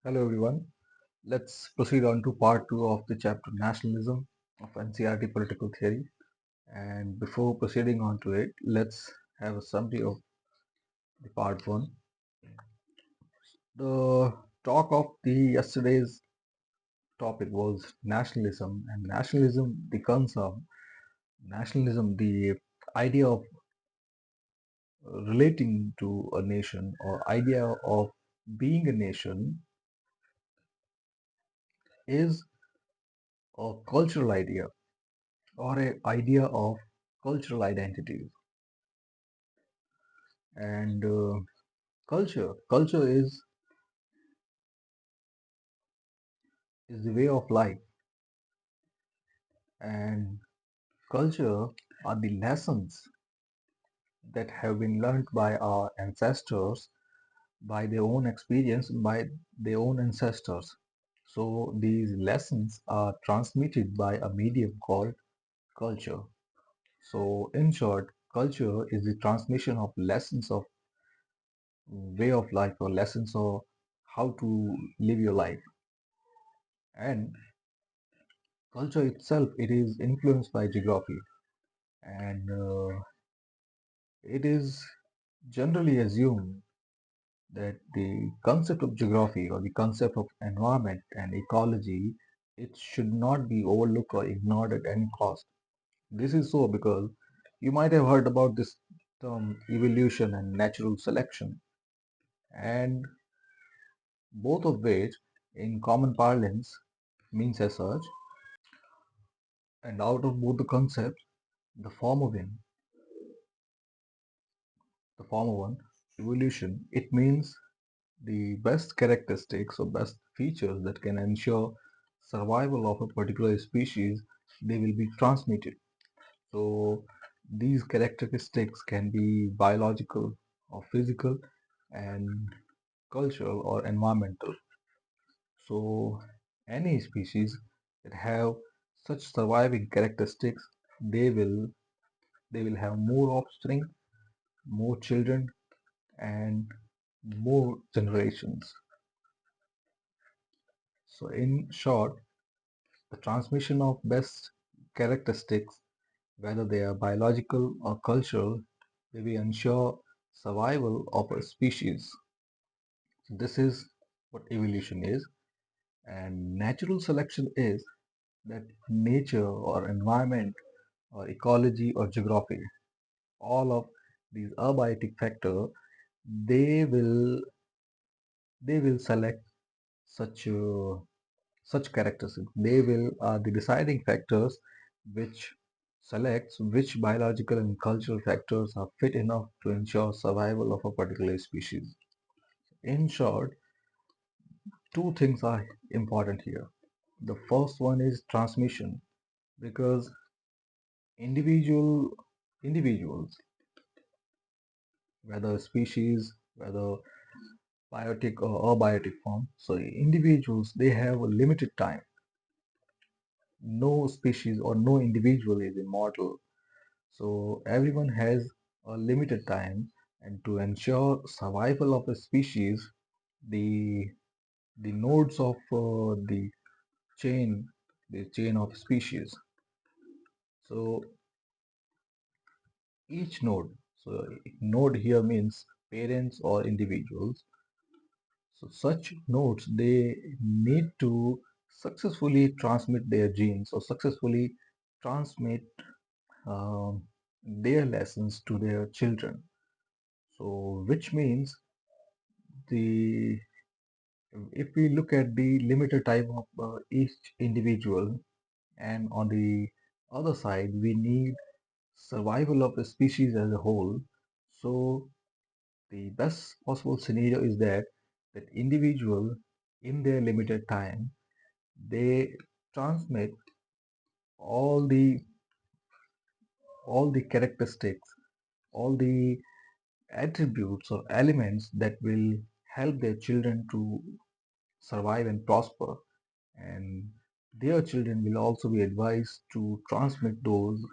Hello everyone. Let's proceed on to part 2 of the chapter Nationalism of NCRT Political Theory. And before proceeding on to it, let's have a summary of the part 1. The talk of the yesterday's topic was nationalism, and nationalism, the concern, nationalism, the idea of relating to a nation or idea of being a nation is a cultural idea or a idea of cultural identities. And culture is the way of life, and culture are the lessons that have been learned by our ancestors, by their own experience, by their own ancestors. So these lessons are transmitted by a medium called culture. So in short, culture is the transmission of lessons of way of life or lessons of how to live your life. And culture itself, it is influenced by geography, and it is generally assumed that the concept of geography or the concept of environment and ecology, it should not be overlooked or ignored at any cost. This is so because you might have heard about this term evolution and natural selection, and both of which in common parlance means as such. And out of both the concepts, the former one, the former one, evolution, it means the best characteristics or best features that can ensure survival of a particular species, they will be transmitted. So these characteristics can be biological or physical and cultural or environmental. So any species that have such surviving characteristics, they will they will have more offspring, more children, and more generations. So in short, the transmission of best characteristics, whether they are biological or cultural, they will ensure survival of a species. So this is what evolution is. And natural selection is that nature or environment or ecology or geography, all of these abiotic factors, they will they will select such such characteristics. They will are the deciding factors which selects which biological and cultural factors are fit enough to ensure survival of a particular species. In short, two things are important here. The first one is transmission because individual individuals, whether species, whether biotic or abiotic form, so individuals they have a limited time. No species or no individual is immortal. So everyone has a limited time, and to ensure survival of a species, the the nodes of chain, the chain of species. So each node, so node here means parents or individuals. So such nodes they need to successfully transmit their genes or successfully transmit their lessons to their children. So which means the if we look at the limited time of each individual, and on the other side we need survival of the species as a whole. So the best possible scenario is that individual in their limited time they transmit all the all the characteristics, all the attributes or elements that will help their children to survive and prosper, and their children will also be advised to transmit those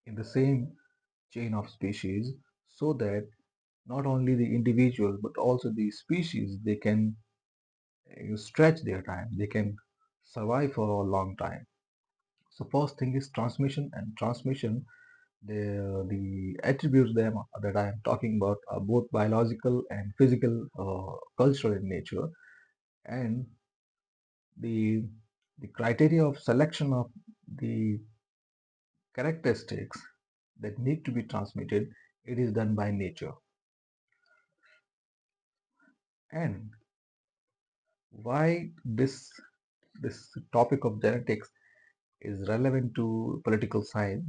in the same chain of species, so that not only the individual but also the species they can stretch their time. They can survive for a long time. So first thing is transmission, and transmission, the attributes them that I am talking about are both biological and physical, cultural in nature, and the the criteria of selection of the characteristics that need to be transmitted, it is done by nature. And why this topic of genetics is relevant to political science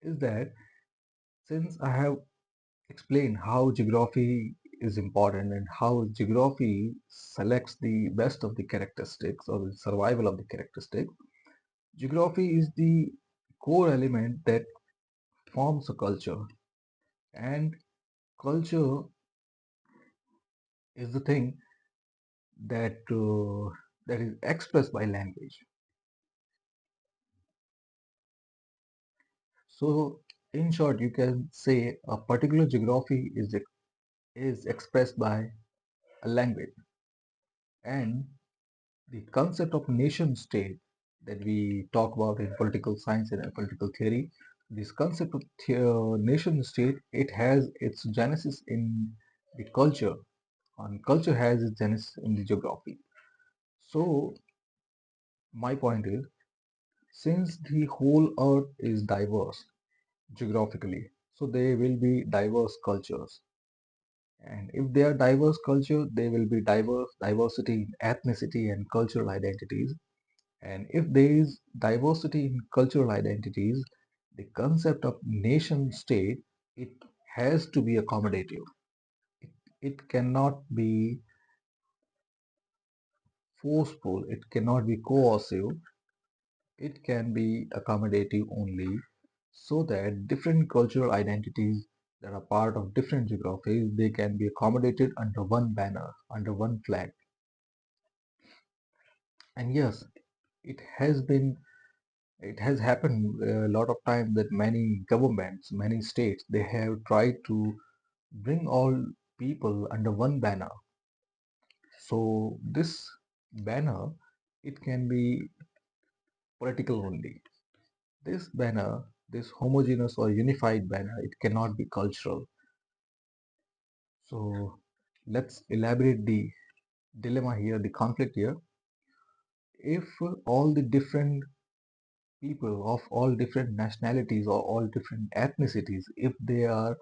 is that since I have explained how geography is important and how geography selects the best of the characteristics or the survival of the characteristics, geography is the core element that forms a culture, and culture is the thing that is expressed by language. So, in short, you can say a particular geography is expressed by a language, and the concept of nation state that we talk about in political science and political theory, this concept of nation state, it has its genesis in the culture, and culture has its genesis in the geography. So, my point is, since the whole earth is diverse geographically, so there will be diverse cultures. And if they are diverse culture, there will be diversity in ethnicity and cultural identities. And if there is diversity in cultural identities, the concept of nation state, it has to be accommodative. It cannot be forceful. It cannot be coercive. It can be accommodative only, so that different cultural identities that are part of different geographies, they can be accommodated under one banner, under one flag. And yes, it has been it has happened a lot of times that many governments, many states, they have tried to bring all people under one banner. So this banner, it can be political only. This banner, this homogeneous or unified banner, it cannot be cultural. So let's elaborate the dilemma here, the conflict here. If all the different people of all different nationalities or all different ethnicities, if they are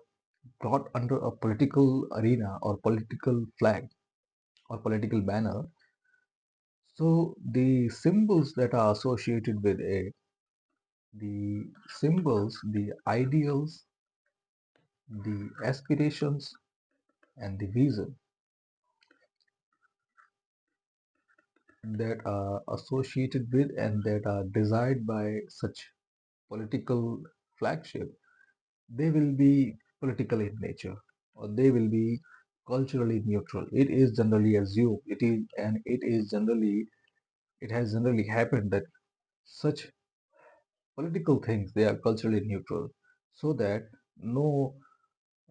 brought under a political arena or political flag or political banner, so the symbols that are associated with it, the symbols, the ideals, the aspirations, and the vision that are associated with and that are desired by such political flagship, they will be political in nature, or they will be culturally neutral. It is generally assumed, it has generally happened that such political things, they are culturally neutral, so that no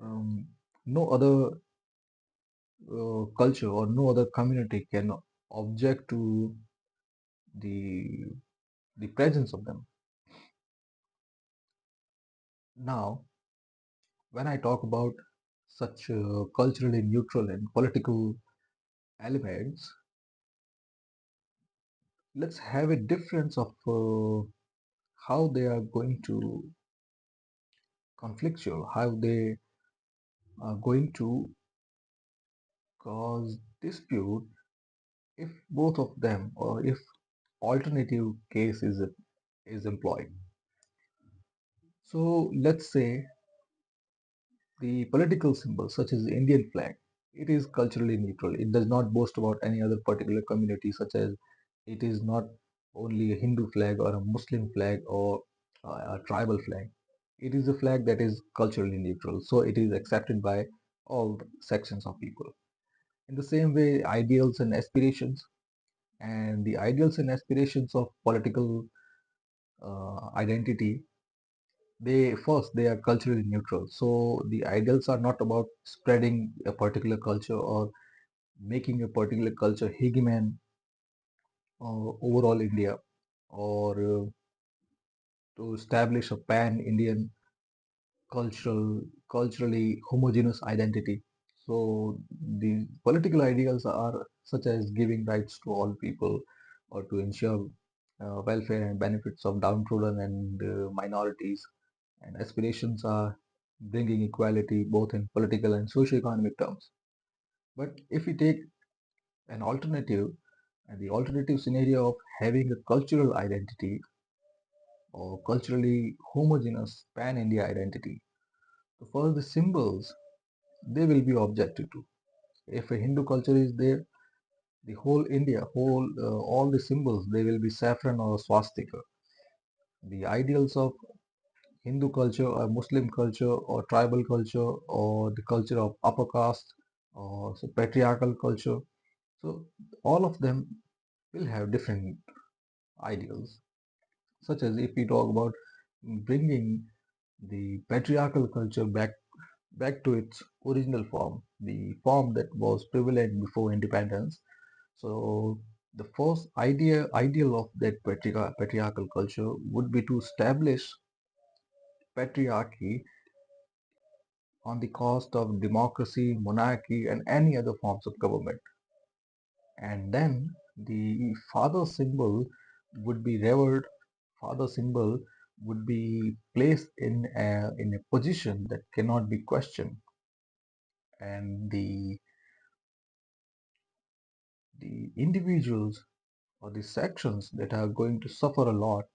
um, no other culture or no other community can object to the the presence of them. Now, when I talk about such culturally neutral and political elements, let's have a difference of how they are going to conflictual, how they are going to cause dispute if both of them or if alternative case is employed. So let's say the political symbol such as the Indian flag, it is culturally neutral. It does not boast about any other particular community, such as it is not only a Hindu flag or a Muslim flag or a tribal flag. It is a flag that is culturally neutral, so it is accepted by all sections of people. In the same way, ideals and aspirations, and the ideals and aspirations of political identity, they are culturally neutral. So the ideals are not about spreading a particular culture or making a particular culture hegemon overall India, or to establish a pan-Indian culturally homogeneous identity. So the political ideals are such as giving rights to all people, or to ensure welfare and benefits of downtrodden and minorities. And aspirations are bringing equality both in political and socio-economic terms. But if we take an alternative, and the alternative scenario of having a cultural identity or culturally homogeneous pan-India identity, so first the symbols, they will be objected to. If a Hindu culture is there, the whole India, all the symbols, they will be saffron or swastika. The ideals of Hindu culture or Muslim culture or tribal culture or the culture of upper caste or so patriarchal culture. So all of them will have different ideals. Such as if we talk about bringing the patriarchal culture back to its original form, the form that was prevalent before independence. So the first ideal of that patriarchal culture would be to establish patriarchy on the cost of democracy, monarchy, and any other forms of government. And then the father symbol would be revered. Father symbol would be placed in a position that cannot be questioned, and the individuals or the sections that are going to suffer a lot,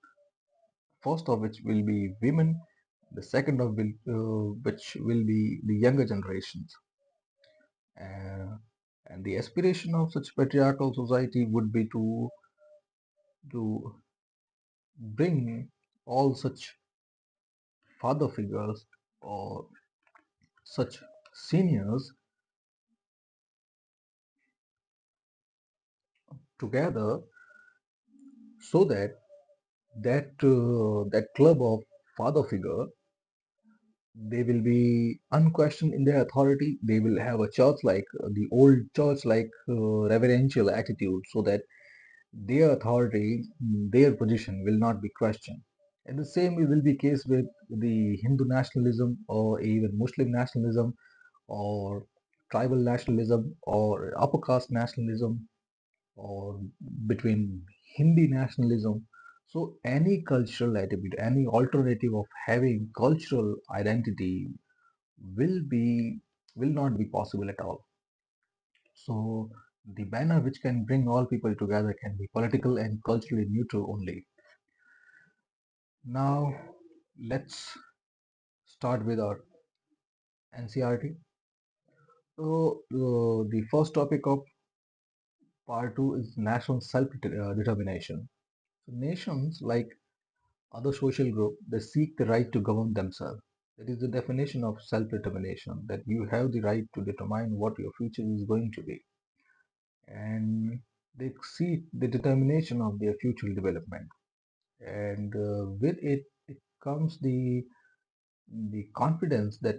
first of which will be women, the second of which will be the younger generations. Uh, and the aspiration of such patriarchal society would be to bring all such father figures or such seniors together, so that that club of father figure, they will be unquestioned in their authority. They will have a church like the old church like reverential attitude, so that their authority, their position will not be questioned. And the same will be case with the Hindu nationalism or even Muslim nationalism or tribal nationalism or upper caste nationalism or between Hindi nationalism. So any cultural attribute, any alternative of having cultural identity will be will not be possible at all. So the banner which can bring all people together can be political and culturally neutral only. Now let's start with our NCRT. So the first topic of part two is national self-determination. So nations, like other social group, they seek the right to govern themselves. That is the definition of self-determination, that you have the right to determine what your future is going to be. And they seek the determination of their future development. And with it comes the confidence that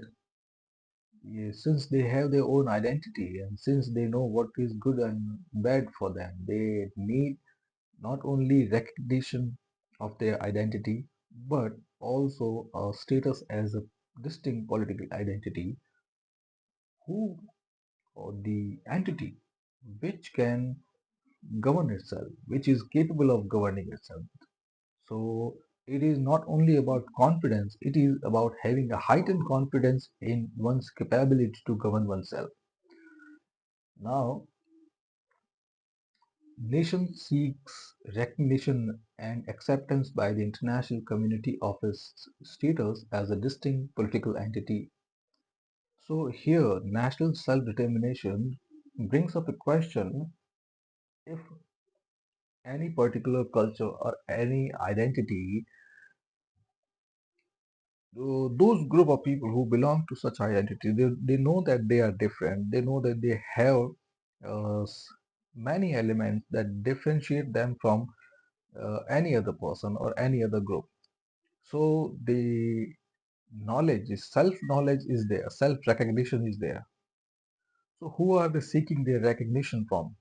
since they have their own identity and since they know what is good and bad for them, they need not only recognition of their identity, but also a status as a distinct political identity, who or the entity which can govern itself, which is capable of governing itself. So it is not only about confidence, it is about having a heightened confidence in one's capability to govern oneself. Now, nation seeks recognition and acceptance by the international community of its status as a distinct political entity. So here, national self-determination brings up a question: if any particular culture or any identity, those group of people who belong to such identity, they know that they are different. They know that they have many elements that differentiate them from any other person or any other group. So the self-knowledge is there, self-recognition is there. So who are they seeking their recognition from?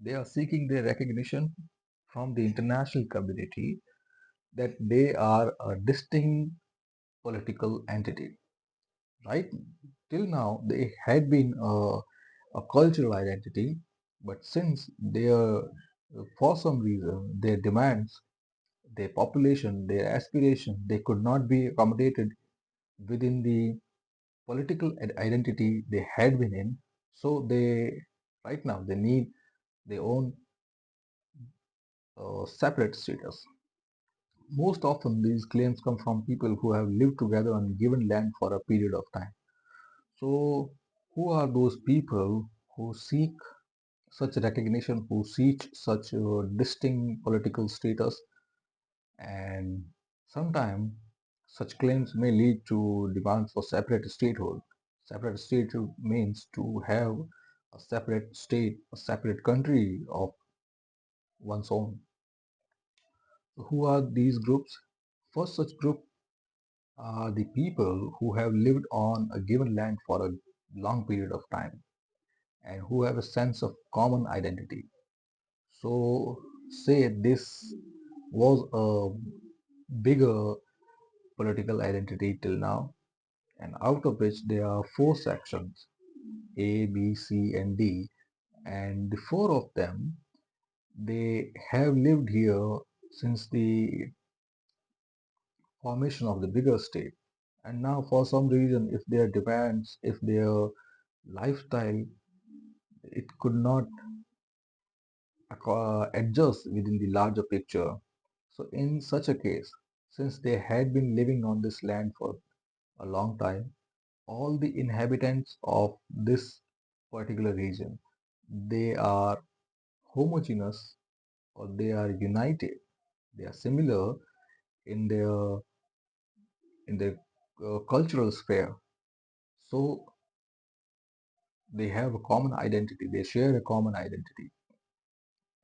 They are seeking their recognition from the international community that they are a distinct political entity. Right? Till now, they had been a cultural identity, but since for some reason, their demands, their population, their aspirations, they could not be accommodated within the political identity they had been in. So right now, they need their own separate status. Most often, these claims come from people who have lived together on a given land for a period of time. So, who are those people who seek such recognition, who seek such distinct political status? And sometimes such claims may lead to demands for separate statehood. Separate statehood means to have a separate state, a separate country of one's own. Who are these groups? First such group are the people who have lived on a given land for a long period of time and who have a sense of common identity. So, say this was a bigger political identity till now, and out of which there are four sections A, B, C, and D, and the four of them they have lived here since the formation of the bigger state. And now, for some reason, if their demands, if their lifestyle, it could not adjust within the larger picture. So, in such a case, since they had been living on this land for a long time, all the inhabitants of this particular region, they are homogeneous or they are united. They are similar in their cultural sphere. So they have a common identity. They share a common identity,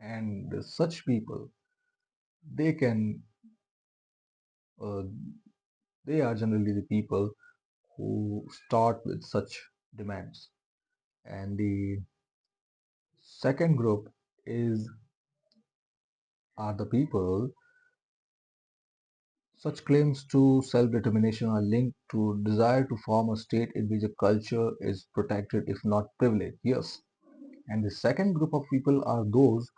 and such people they can uh, they are generally the people who start with such demands. And the second group is are the people. Such claims to self-determination are linked to desire to form a state in which a culture is protected if not privileged. Yes. And the second group of people are those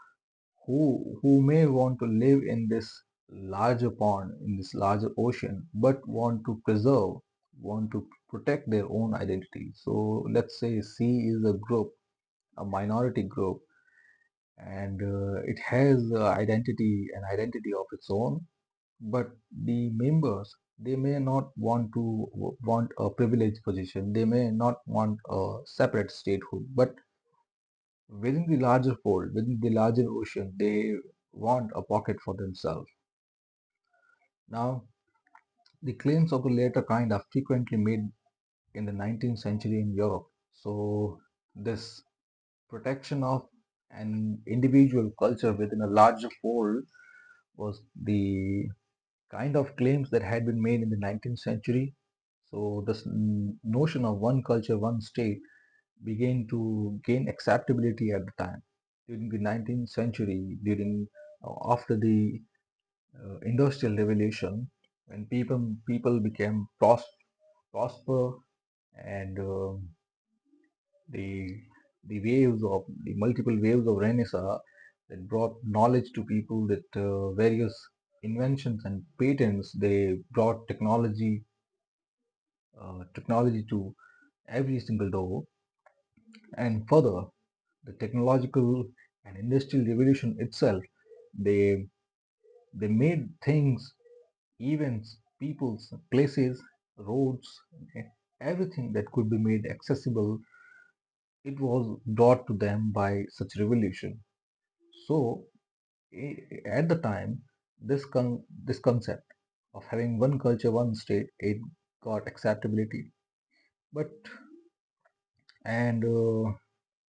who may want to live in this larger pond, in this larger ocean, but want to preserve, want to protect their own identity. So let's say C is a group, a minority group, and it has an identity of its own, but the members they may not want a privileged position, they may not want a separate statehood, but within the larger fold, within the larger ocean, they want a pocket for themselves. Now, the claims of the latter kind are frequently made in the 19th century in Europe. So this protection of an individual culture within a larger fold was the kind of claims that had been made in the 19th century. So this notion of one culture, one state began to gain acceptability at the time. During the 19th century, during after the industrial revolution, when people became prosper and the the multiple waves of Renaissance that brought knowledge to people, that various inventions and patents they brought technology to every single door. And further, the technological and industrial revolution itself, they they made things, events, peoples, places, roads, e- everything that could be made accessible, it was brought to them by such revolution. So at the time, this concept of having one culture, one state, it got acceptability. But and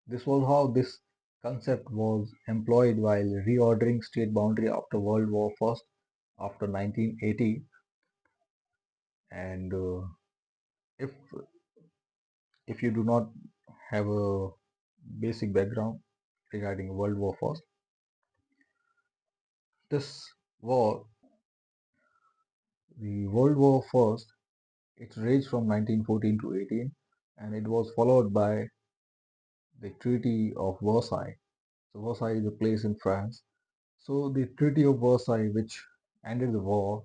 this was how this concept was employed while reordering state boundary after World War First, after 1980. And if if you do not have a basic background regarding World War First, This war, the World War First, it raged from 1914 to 18, and it was followed by the Treaty of Versailles. So Versailles is a place in France. So the Treaty of Versailles, which ended the war,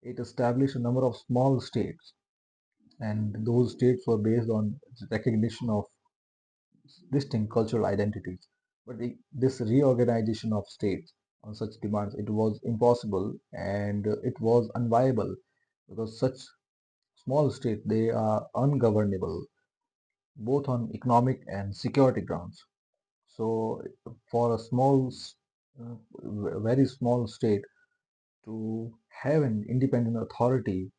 it established a number of small states, and those states were based on recognition of distinct cultural identities. But this reorganization of states on such demands, it was impossible and it was unviable because such small states, they are ungovernable both on economic and security grounds. So for a very small state to have an independent authority,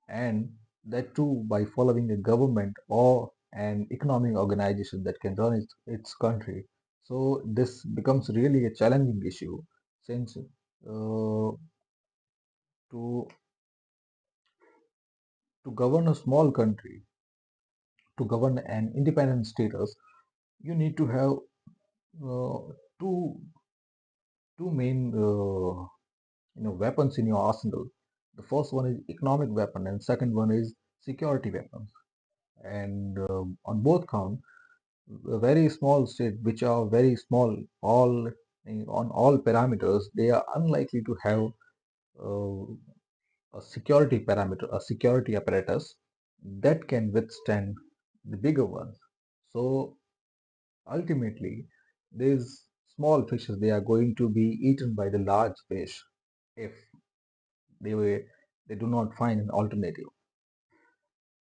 and that too by following a government or an economic organization that can run its country. So this becomes really a challenging issue since to to govern a small country, to govern an independent status, you need to have uh, two two main weapons in your arsenal. The first one is economic weapon, and second one is security weapons. And on both count, a very small state, which are very small, all on all parameters, they are unlikely to have uh, a security parameter, a security apparatus that can withstand the bigger ones. So ultimately, these small fishes, they are going to be eaten by the large fish if they do not find an alternative.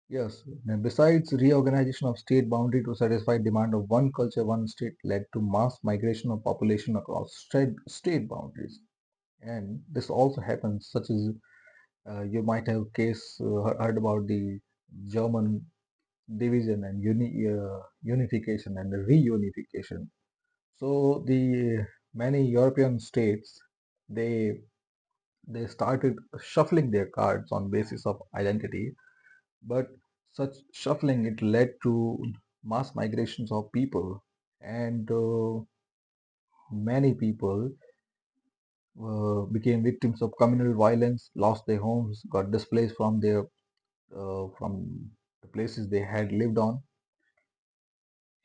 Yes, now besides reorganization of state boundary to satisfy demand of one culture, one state led to mass migration of population across state boundaries. And this also happens, such as you might have heard about the German division and unification and the reunification. So the many European states, they they started shuffling their cards on basis of identity, but such shuffling, it led to mass migrations of people, and many people became victims of communal violence, lost their homes, got displaced from the places they had lived on.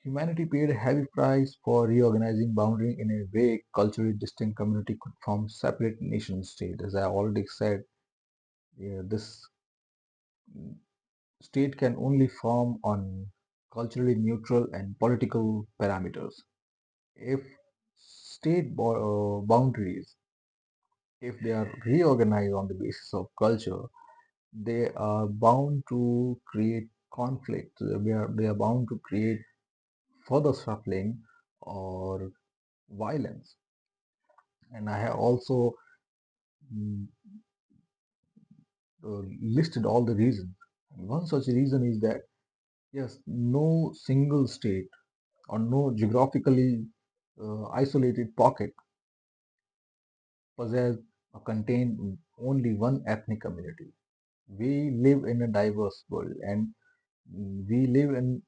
Humanity paid a heavy price for reorganizing boundary in a way culturally distinct community could form separate nation state. As I already said, yeah, this state can only form on culturally neutral and political parameters. If boundaries, if they are reorganized on the basis of culture, they are bound to create conflict. They are bound to create further suffering or violence. And I have also mm, listed all the reasons. And one such reason is that yes, no single state or no geographically isolated pocket possess or contain only one ethnic community. We live in a diverse world, and we live in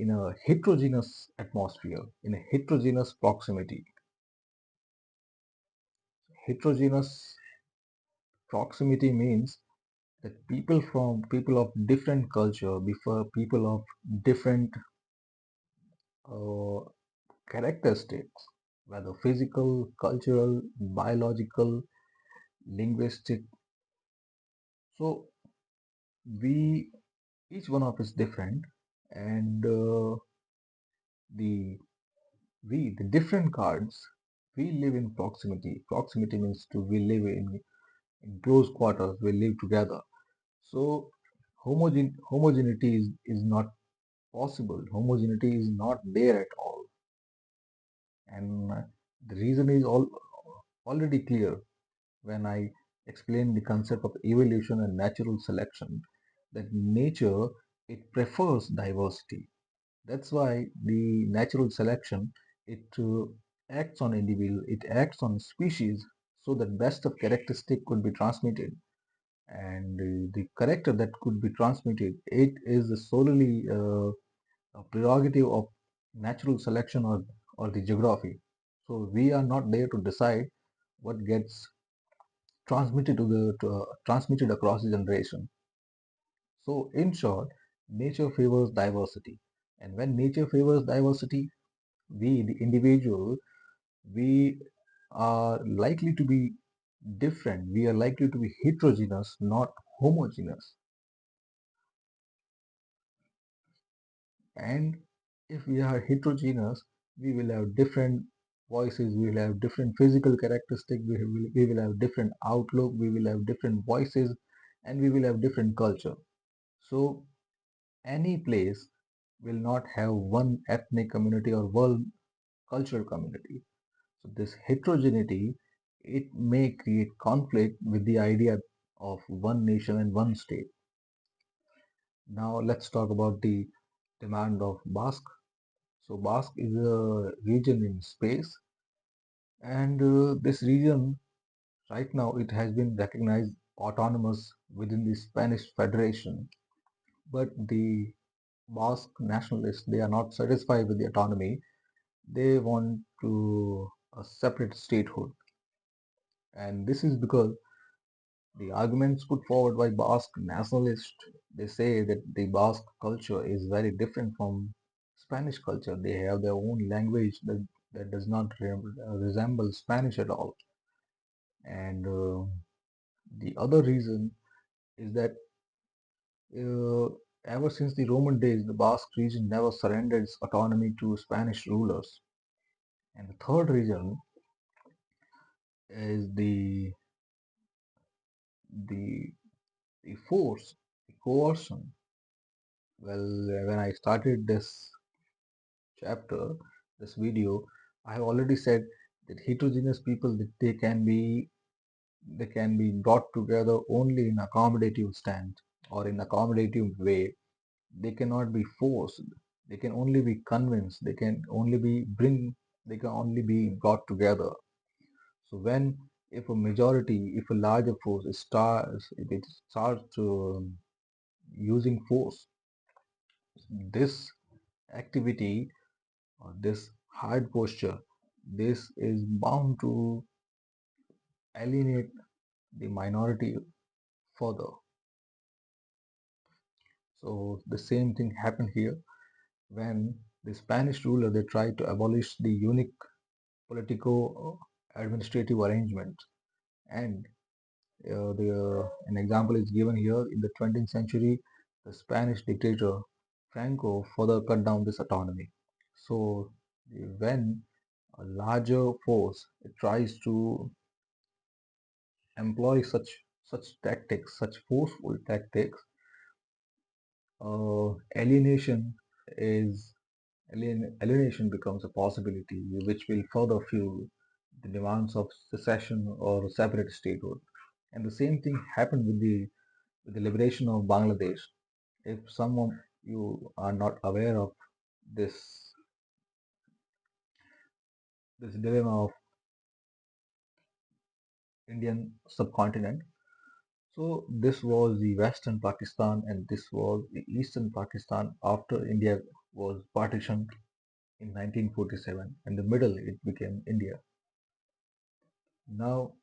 a heterogeneous atmosphere, in a heterogeneous proximity. Heterogeneous proximity means that people of different culture, before people of different uh, characteristics, whether physical, cultural, biological, linguistic. So we each one of us different, and the the different cards, we live in proximity. Proximity means to we live in close quarters. We live together. So homogeneity is not possible. Homogeneity is not there at all, and the reason is already clear when I explain the concept of evolution and natural selection, that nature, it prefers diversity. That's why the natural selection, it acts on individual, it acts on species, so that best of characteristic could be transmitted, and the character that could be transmitted, it is solely a prerogative of natural selection or the geography. So we are not there to decide what gets transmitted across the generation. So in short, nature favors diversity. And when nature favors diversity, we, the individual, we are likely to be different. We are likely to be heterogeneous, not homogeneous. And if we are heterogeneous, we will have different voices, we will have different physical characteristics, we will have different outlook, we will have different voices, and we will have different culture. So any place will not have one ethnic community or one cultural community. So this heterogeneity, it may create conflict with the idea of one nation and one state. Now let's talk about the demand of Basque. So Basque is a region in space, and this region right now it has been recognized autonomous within the Spanish Federation. But the Basque nationalists, they are not satisfied with the autonomy. They want to a separate statehood, and this is because the arguments put forward by Basque nationalists, they say that the Basque culture is very different from Spanish culture. They have their own language that does not resemble Spanish at all. And the other reason is that uh, ever since the Roman days, the Basque region never surrendered its autonomy to Spanish rulers. And the third reason is the the force, the coercion. Well, when I started this chapter, this video, I have already said that heterogeneous people that they can be brought together only in accommodative stand or in accommodative way. They cannot be forced. They can only be convinced. They can only be brought together. So when if a majority, if a larger force if it starts using force, this activity or this hard posture, this is bound to alienate the minority further. So the same thing happened here when the Spanish ruler they tried to abolish the unique politico administrative arrangement. And an example is given here in the 20th century, the Spanish dictator Franco further cut down this autonomy. So when a larger force it tries to employ such tactics, such forceful tactics, alienation is alienation becomes a possibility, which will further fuel the demands of secession or separate statehood. And the same thing happened with the liberation of Bangladesh. If someone you are not aware of this this dilemma of Indian subcontinent, so this was the Western Pakistan and this was the Eastern Pakistan after India was partitioned in 1947. In the middle, it became India. Now,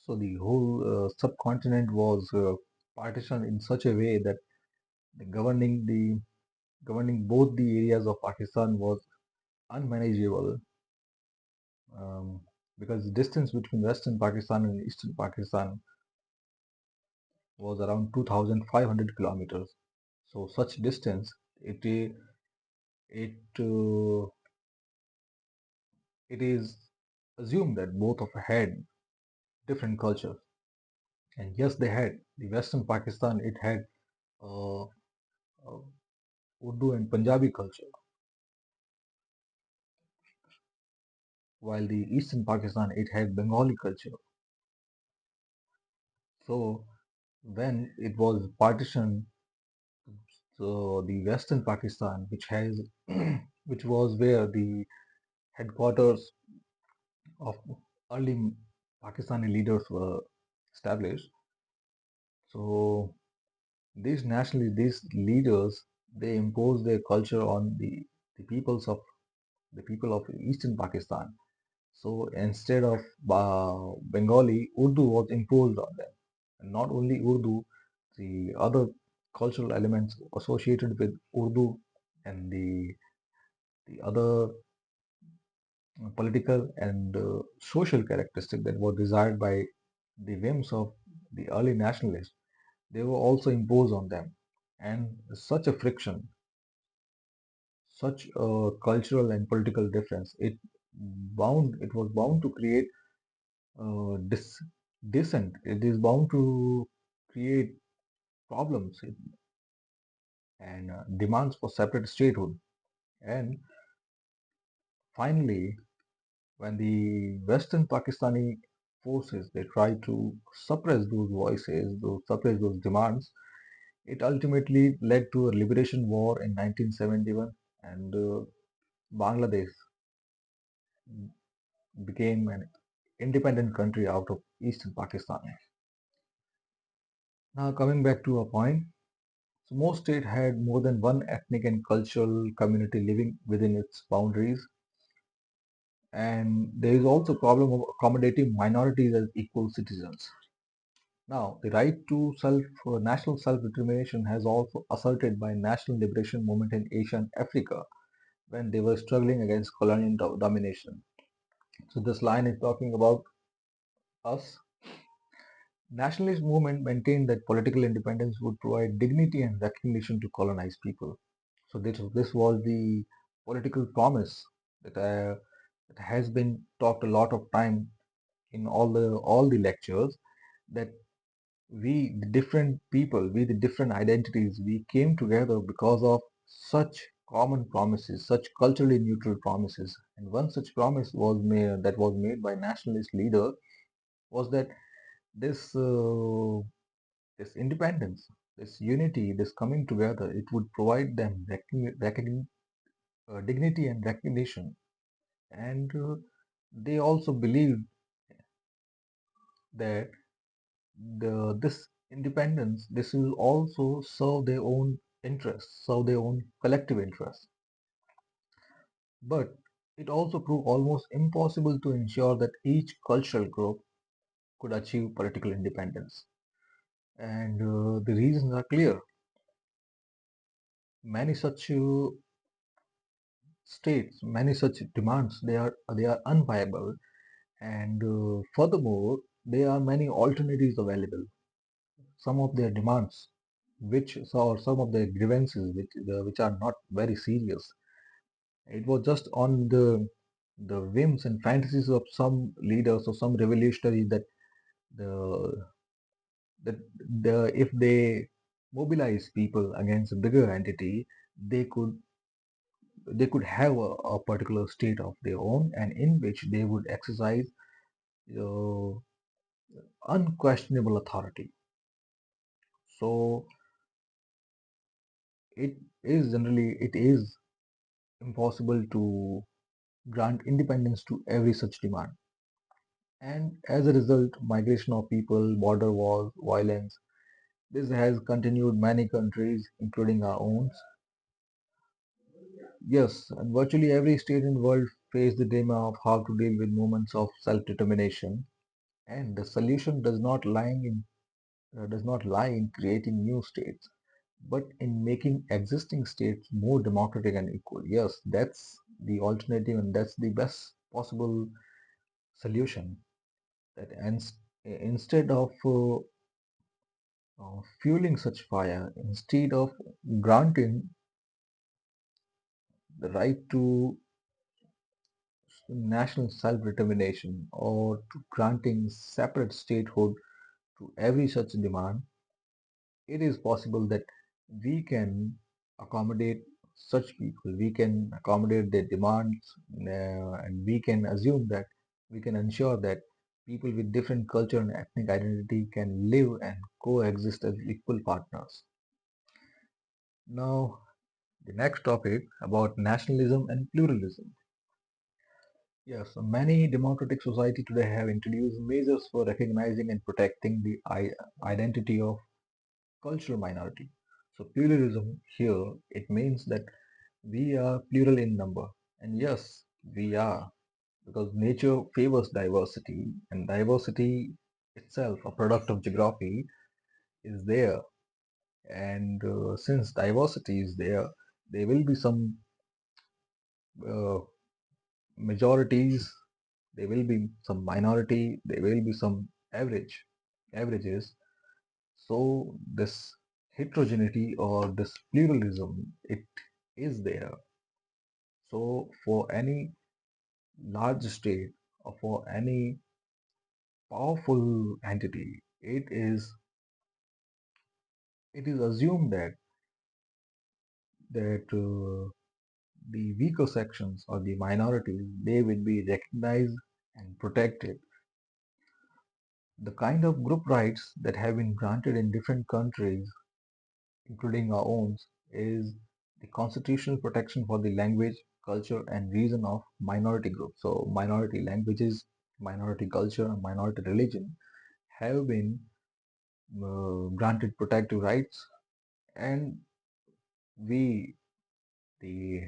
so the whole subcontinent was partitioned in such a way that the governing both the areas of Pakistan was unmanageable because the distance between Western Pakistan and Eastern Pakistan was around 2,500 kilometers. So such distance, it it is assumed that both of had different cultures, and yes, they had. The Western Pakistan it had uh, Urdu and Punjabi culture, while the Eastern Pakistan it had Bengali culture. So when it was partitioned, so the Western Pakistan, which has which was where the headquarters of early Pakistani leaders were established. So these leaders They imposed their culture on the peoples of the people of eastern Pakistan. So instead of Bengali, Urdu was imposed on them. And not only Urdu, the other cultural elements associated with Urdu and the other political and social characteristic that were desired by the whims of the early nationalists, they were also imposed on them. And such a friction, such a cultural and political difference, it was bound to create dissent. It is bound to create problems and demands for separate statehood. And finally, when the Western Pakistani forces they tried to suppress those voices, suppress those demands, it ultimately led to a liberation war in 1971, and Bangladesh became an independent country out of Eastern Pakistan. Now, coming back to a point, so most states had more than one ethnic and cultural community living within its boundaries, and there is also a problem of accommodating minorities as equal citizens. Now, the right to national self-determination has also asserted by national liberation movement in Asia and Africa when they were struggling against colonial domination. So this line is talking about us. Nationalist movement maintained that political independence would provide dignity and recognition to colonized people. So this was the political promise that has been talked a lot of time in all the lectures, that we the different people, we the different identities, we came together because of such common promises, such culturally neutral promises. And one such promise was made by nationalist leader was that this this independence, this unity, this coming together, it would provide them dignity and recognition. And they also believed that this independence, this will also serve their own interests, serve their own collective interests. But it also proved almost impossible to ensure that each cultural group could achieve political independence. And the reasons are clear. Many such states, many such demands, they are unviable, and furthermore, there are many alternatives available. Some of their demands, or some of their grievances, which are not very serious. It was just on the whims and fantasies of some leaders or some revolutionaries that the that if they mobilize people against a bigger entity, they could have a particular state of their own, and in which they would exercise uh, unquestionable authority. So it is impossible to grant independence to every such demand. And as a result, migration of people, border wars, violence, this has continued many countries, including our own. Yes, and virtually every state in the world faced the dilemma of how to deal with moments of self-determination. And the solution does not lie in creating new states, but in making existing states more democratic and equal. Yes, that's the alternative, and that's the best possible solution. Instead of fueling such fire, instead of granting the right to national self-determination or to granting separate statehood to every such demand, it is possible that we can accommodate such people, we can accommodate their demands, and we can assume that we can ensure that people with different culture and ethnic identity can live and coexist as equal partners. Now, the next topic about nationalism and pluralism. Yes, so many democratic society today have introduced measures for recognizing and protecting the identity of cultural minority. So pluralism here, it means that we are plural in number. And yes, we are, because nature favors diversity, and diversity itself, a product of geography, is there. And since diversity is there, there will be some uh, majorities, there will be some minority, there will be some averages. So this heterogeneity or this pluralism, it is there. So for any large state or for any powerful entity, it is assumed that the weaker sections or the minorities, they will be recognized and protected. The kind of group rights that have been granted in different countries, including our own, is the constitutional protection for the language, culture, and reason of minority groups. So minority languages, minority culture, and minority religion have been granted protective rights, and we, the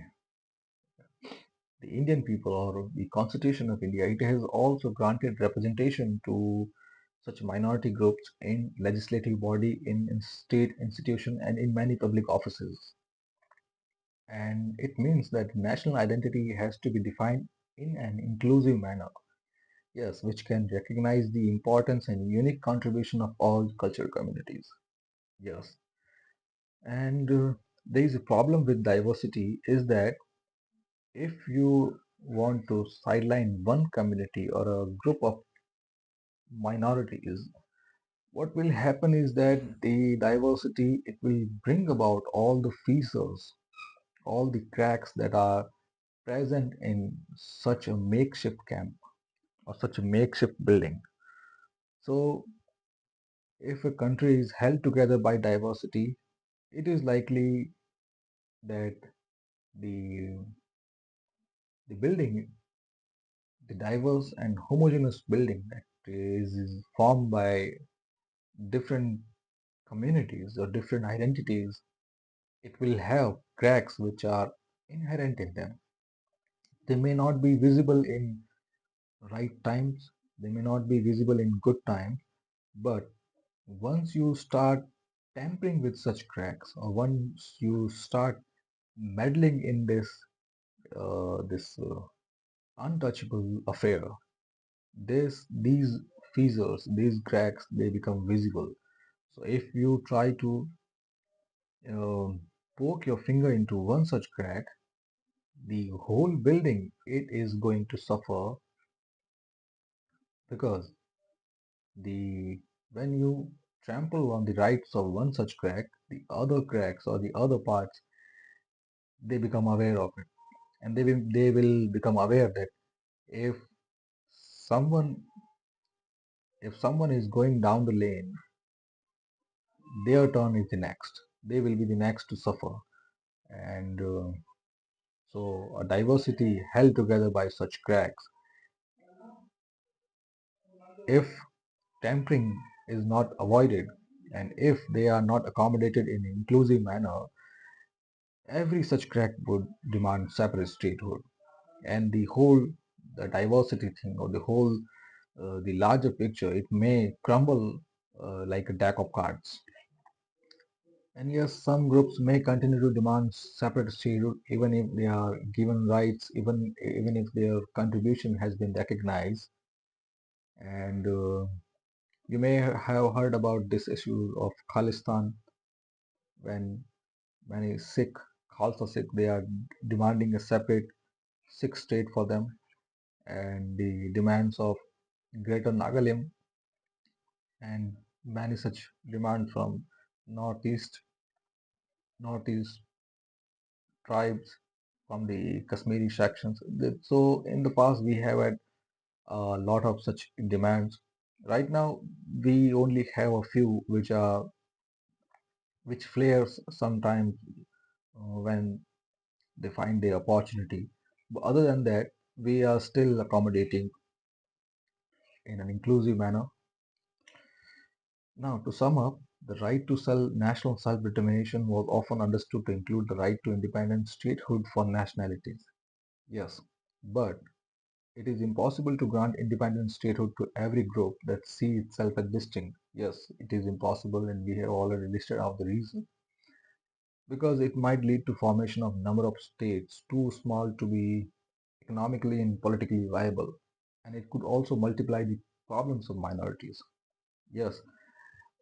the Indian people or the Constitution of India, it has also granted representation to such minority groups in legislative body, in state institution, and in many public offices. And it means that national identity has to be defined in an inclusive manner, yes, which can recognize the importance and unique contribution of all cultural communities. Yes, and there is a problem with diversity is that if you want to sideline one community or a group of minorities, what will happen is that the diversity, it will bring about all the fissures, all the cracks that are present in such a makeshift camp or such a makeshift building. So if a country is held together by diversity, it is likely that the the building, the diverse and homogeneous building that is formed by different communities or different identities, it will have cracks which are inherent in them. They may not be visible in right times, they may not be visible in good times, but once you start tampering with such cracks, or once you start meddling in this untouchable affair, these fissures, these cracks, they become visible. So if you try to um, poke your finger into one such crack, the whole building, it is going to suffer, because the when you trample on the rights of one such crack, the other cracks or the other parts, they become aware of it, and they will become aware that if someone if someone is going down the lane, their turn is the next. They will be the next to suffer, and so a diversity held together by such cracks, if tampering is not avoided, and if they are not accommodated in an inclusive manner, every such crack would demand separate statehood, and the diversity thing, or the larger picture, it may crumble like a deck of cards. And yes, some groups may continue to demand separate statehood even if they are given rights, even if their contribution has been recognized. And you may have heard about this issue of Khalistan, when many Sikh, Khalsa Sikh, they are demanding a separate Sikh state for them, and the demands of Greater Nagalim and many such demands from northeast northeast tribes, from the Kashmiri sections. So in the past we have had a lot of such demands. Right now we only have a few which flares sometimes when they find the opportunity. But other than that, we are still accommodating in an inclusive manner. Now, to sum up, The right to national self-determination was often understood to include the right to independent statehood for nationalities. Yes, but it is impossible to grant independent statehood to every group that sees itself as distinct. Yes, it is impossible, and we have already listed out the reason. Because it might lead to formation of number of states too small to be economically and politically viable, and it could also multiply the problems of minorities. Yes,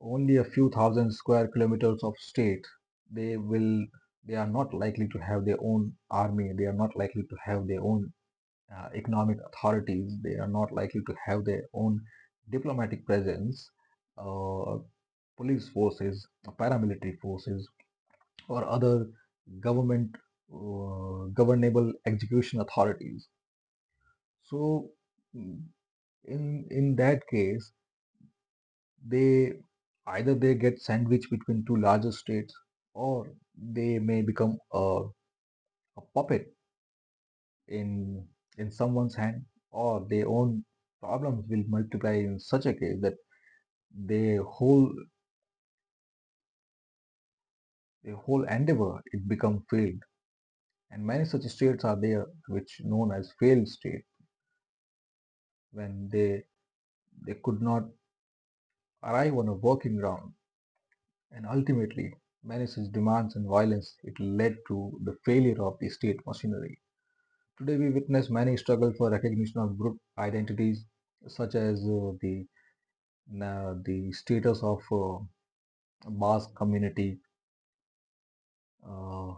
only a few thousand square kilometers of state, they will they are not likely to have their own army, they are not likely to have their own economic authorities, they are not likely to have their own diplomatic presence, uh, police forces, paramilitary forces, or other government governable execution authorities. So, mm, in that case, they they get sandwiched between two larger states, or they may become a puppet in someone's hand, or their own problems will multiply in such a case that their whole endeavor it become failed. And many such states are there which known as failed state, when they could not arrive on a working ground, and ultimately many such demands and violence it led to the failure of the state machinery. Today we witness many struggle for recognition of group identities, such as the status of Basque community, uh,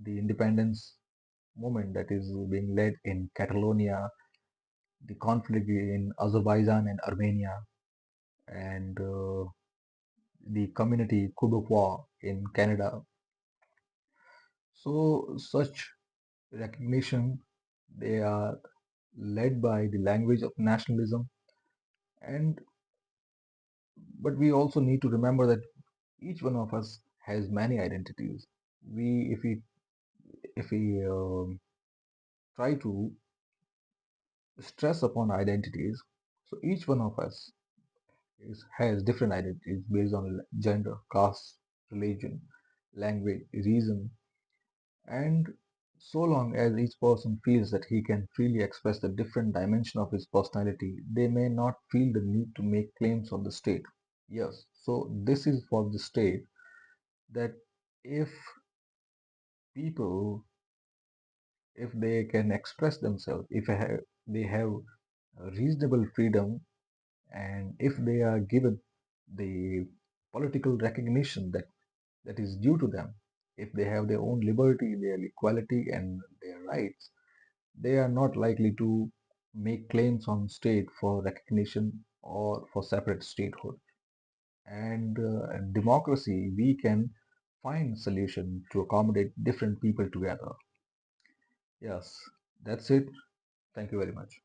the independence movement that is being led in Catalonia, the conflict in Azerbaijan and Armenia, and the community Quebecois in Canada. So such recognition, they are led by the language of nationalism, and but we also need to remember that each one of us has many identities. We if we try to stress upon identities, so each one of us has different identities based on gender, caste, religion, language, reason, and so long as each person feels that he can freely express the different dimension of his personality, they may not feel the need to make claims on the state. Yes, so this is for the state, that if people, if they can express themselves, if they have reasonable freedom, and if they are given the political recognition that is due to them, if they have their own liberty, their equality, and their rights, they are not likely to make claims on state for recognition or for separate statehood. And democracy, we can find solution to accommodate different people together. Yes, that's it. Thank you very much.